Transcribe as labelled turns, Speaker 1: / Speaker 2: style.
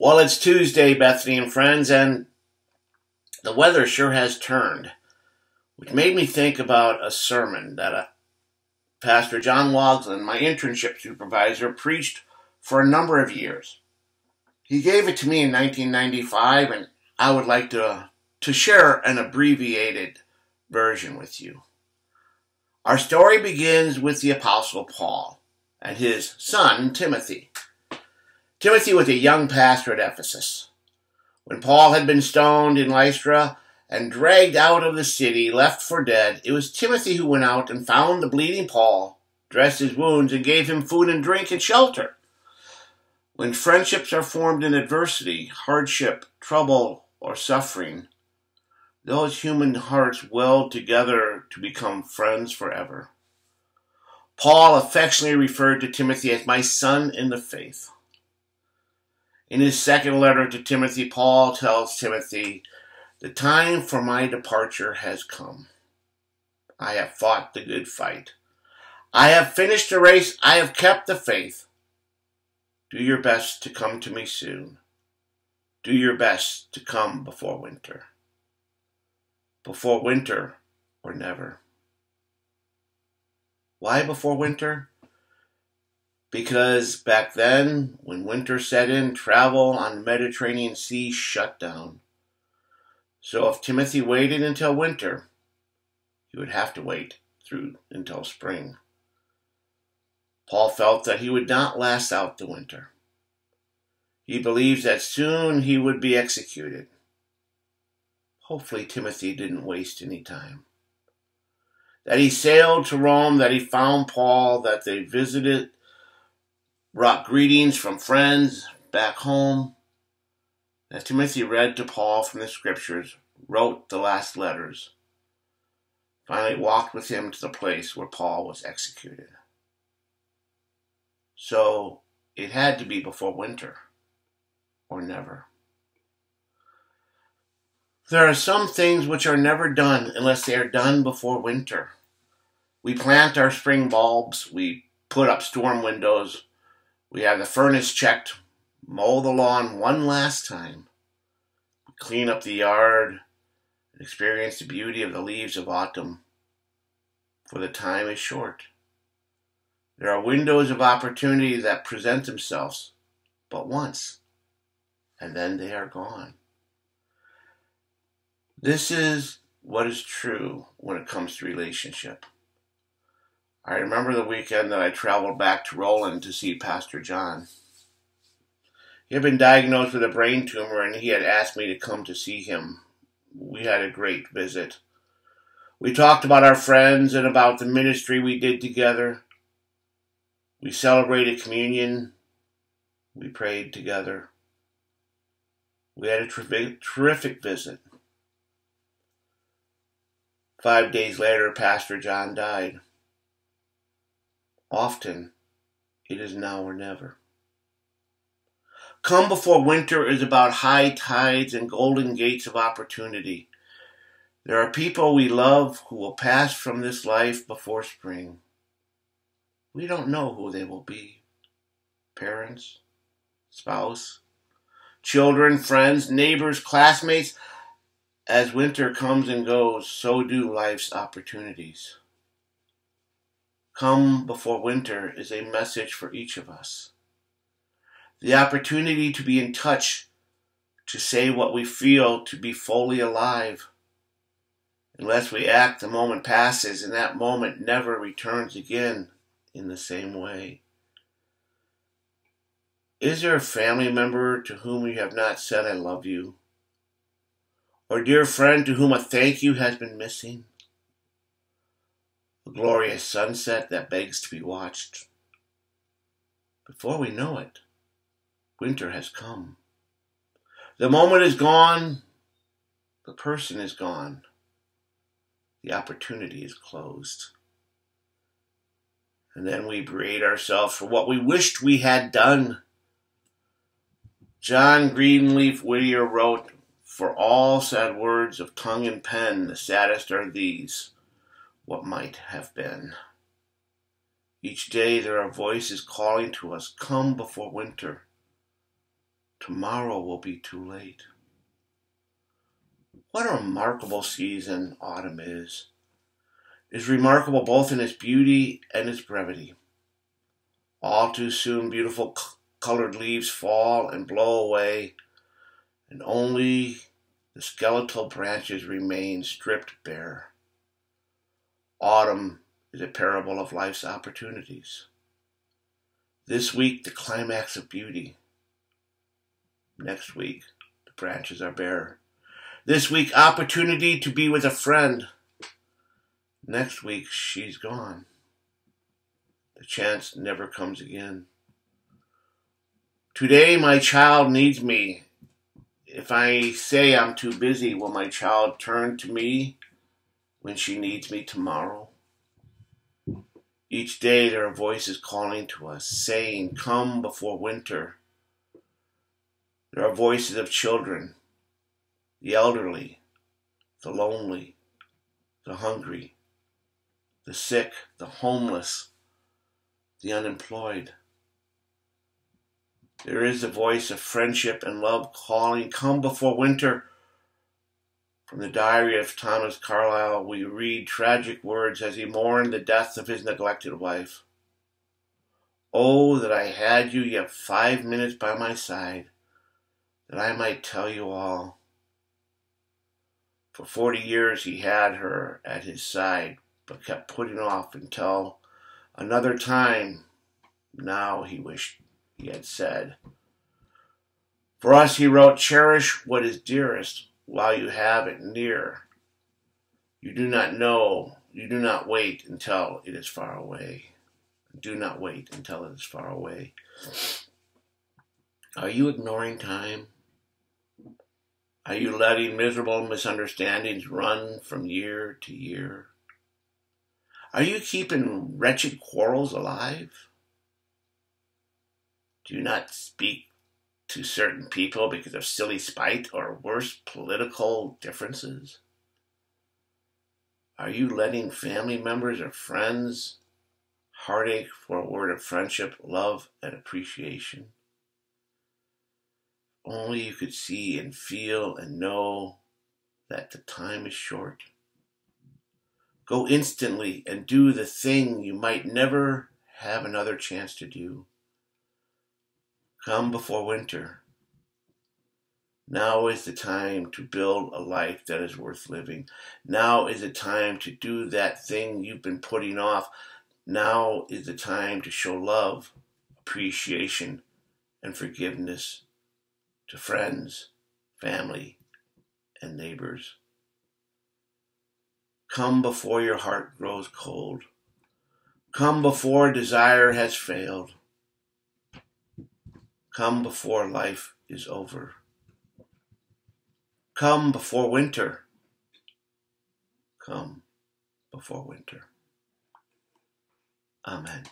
Speaker 1: Well, it's Tuesday, Bethany and friends, and the weather sure has turned, which made me think about a sermon that Pastor John Wogland, my internship supervisor, preached for a number of years. He gave it to me in 1995, and I would like to share an abbreviated version with you. Our story begins with the Apostle Paul and his son, Timothy. Timothy was a young pastor at Ephesus. When Paul had been stoned in Lystra and dragged out of the city, left for dead, it was Timothy who went out and found the bleeding Paul, dressed his wounds, and gave him food and drink and shelter. When friendships are formed in adversity, hardship, trouble, or suffering, those human hearts weld together to become friends forever. Paul affectionately referred to Timothy as my son in the faith. In his second letter to Timothy, Paul tells Timothy, "The time for my departure has come. I have fought the good fight. I have finished the race. I have kept the faith. Do your best to come to me soon. Do your best to come before winter. Before winter or never." Why before winter? Because back then, when winter set in, travel on the Mediterranean Sea shut down. So if Timothy waited until winter, he would have to wait until spring. Paul felt that he would not last out the winter. He believes that soon he would be executed. Hopefully Timothy didn't waste any time. That he sailed to Rome, that he found Paul, that they visited, brought greetings from friends back home. As Timothy read to Paul from the scriptures, wrote the last letters, finally walked with him to the place where Paul was executed. So it had to be before winter or never. There are some things which are never done unless they are done before winter. We plant our spring bulbs, we put up storm windows, we have the furnace checked, mow the lawn one last time. We clean up the yard and experience the beauty of the leaves of autumn, for the time is short. There are windows of opportunity that present themselves but once, and then they are gone. This is what is true when it comes to relationship. I remember the weekend that I traveled back to Roland to see Pastor John. He had been diagnosed with a brain tumor and he had asked me to come to see him. We had a great visit. We talked about our friends and about the ministry we did together. We celebrated communion. We prayed together. We had a terrific visit. 5 days later, Pastor John died. Often, it is now or never. Come before winter is about high tides and golden gates of opportunity. There are people we love who will pass from this life before spring. We don't know who they will be. Parents, spouse, children, friends, neighbors, classmates. As winter comes and goes, so do life's opportunities. Come before winter is a message for each of us. The opportunity to be in touch, to say what we feel, to be fully alive. Unless we act, the moment passes, and that moment never returns again in the same way. Is there a family member to whom you have not said I love you? Or a dear friend to whom a thank you has been missing? A glorious sunset that begs to be watched. Before we know it, winter has come. The moment is gone. The person is gone. The opportunity is closed. And then we berate ourselves for what we wished we had done. John Greenleaf Whittier wrote, "For all sad words of tongue and pen, the saddest are these, what might have been." Each day there are voices calling to us, come before winter. tomorrow will be too late. What a remarkable season autumn is. It is remarkable both in its beauty and its brevity. All too soon beautiful colored leaves fall and blow away, and only the skeletal branches remain stripped bare. Autumn is a parable of life's opportunities. This week, the climax of beauty. Next week, the branches are bare. This week, opportunity to be with a friend. Next week, she's gone. The chance never comes again. Today, my child needs me. If I say I'm too busy, will my child turn to me when she needs me tomorrow? Each day there are voices calling to us, saying, come before winter. There are voices of children, the elderly, the lonely, the hungry, the sick, the homeless, the unemployed. There is the voice of friendship and love calling, come before winter. From the diary of Thomas Carlyle, we read tragic words as he mourned the death of his neglected wife. Oh, that I had you yet 5 minutes by my side, that I might tell you all. For 40 years he had her at his side, but kept putting off until another time. Now he wished he had said. For us, he wrote, cherish what is dearest while you have it near. You do not know, you do not wait until it is far away. Do not wait until it is far away. Are you ignoring time? Are you letting miserable misunderstandings run from year to year? Are you keeping wretched quarrels alive? Do you not speak to certain people because of silly spite or worse, political differences? Are you letting family members or friends heartache for a word of friendship, love, and appreciation? Only you could see and feel and know that the time is short. Go instantly and do the thing you might never have another chance to do. Come before winter. Now is the time to build a life that is worth living. Now is the time to do that thing you've been putting off. Now is the time to show love, appreciation, and forgiveness to friends, family, and neighbors. Come before your heart grows cold. Come before desire has failed. Come before life is over. Come before winter. Come before winter. Amen.